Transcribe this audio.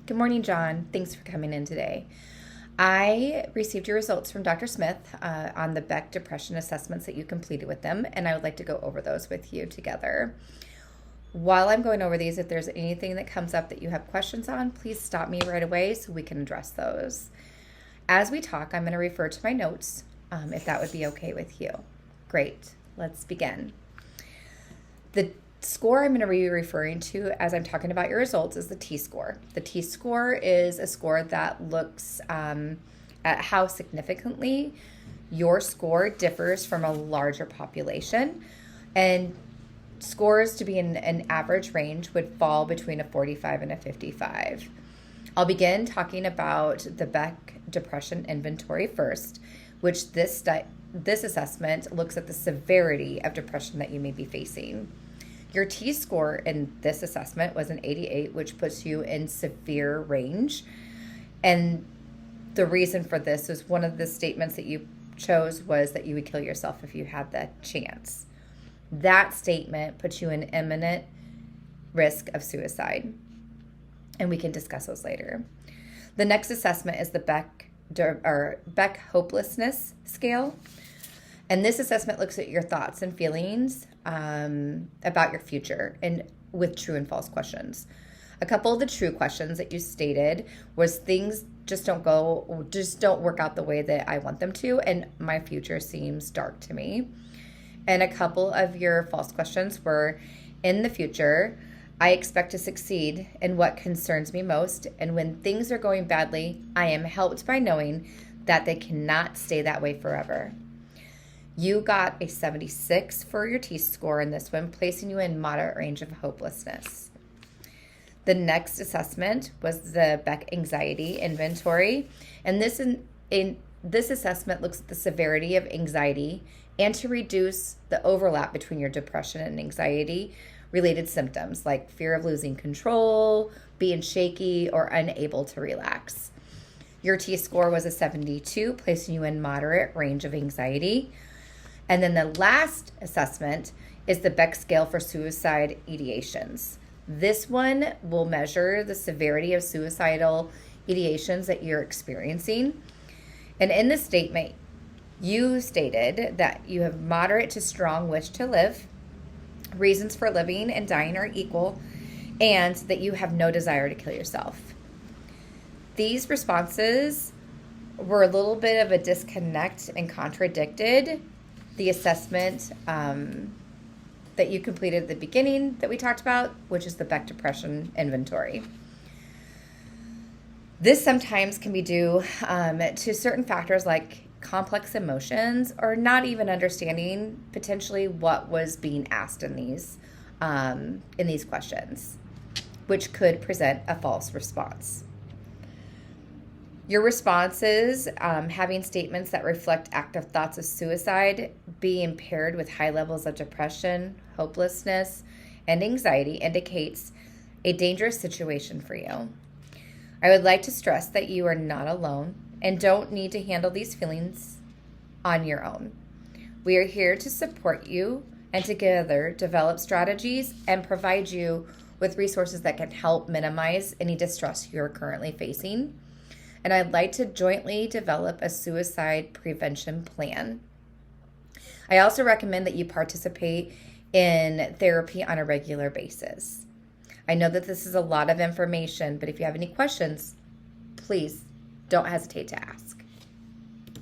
Good morning, John. Thanks for coming in today. I received your results from Dr. Smith on the Beck depression assessments that you completed with them, and I would like to go over those with you together. While I'm going over these, if there's anything that comes up that you have questions on, please stop me right away so we can address those. As we talk, I'm going to refer to my notes, if that would be okay with you. Great. Let's begin. The score I'm going to be referring to as I'm talking about your results is the T-score. The T-score is a score that looks at how significantly your score differs from a larger population, and scores to be in an average range would fall between a 45 and a 55. I'll begin talking about the Beck Depression Inventory first, which this assessment looks at the severity of depression that you may be facing. Your T-score in this assessment was an 88, which puts you in severe range. And the reason for this is one of the statements that you chose was that you would kill yourself if you had the chance. That statement puts you in imminent risk of suicide. And we can discuss those later. The next assessment is the Beck Hopelessness Scale. And this assessment looks at your thoughts and feelings about your future and with true and false questions. A couple of the true questions that you stated was things just don't work out the way that I want them to, and my future seems dark to me. And a couple of your false questions were, in the future, I expect to succeed in what concerns me most, and when things are going badly, I am helped by knowing that they cannot stay that way forever. You got a 76 for your T-score in this one, placing you in moderate range of hopelessness. The next assessment was the Beck Anxiety Inventory, and this assessment looks at the severity of anxiety and to reduce the overlap between your depression and anxiety related symptoms like fear of losing control, being shaky, or unable to relax. Your T-score was a 72, placing you in moderate range of anxiety. And then the last assessment is the Beck scale for suicide ideations. This one will measure the severity of suicidal ideations that you're experiencing. And in this statement, you stated that you have moderate to strong wish to live, reasons for living and dying are equal, and that you have no desire to kill yourself. These responses were a little bit of a disconnect and contradicted the assessment that you completed at the beginning that we talked about, which is the Beck Depression Inventory. This sometimes can be due to certain factors like complex emotions or not even understanding potentially what was being asked in these questions, which could present a false response. Your responses, having statements that reflect active thoughts of suicide, being paired with high levels of depression, hopelessness, and anxiety indicates a dangerous situation for you. I would like to stress that you are not alone and don't need to handle these feelings on your own. We are here to support you and together develop strategies and provide you with resources that can help minimize any distress you're currently facing. And I'd like to jointly develop a suicide prevention plan. I also recommend that you participate in therapy on a regular basis. I know that this is a lot of information, but if you have any questions, please don't hesitate to ask.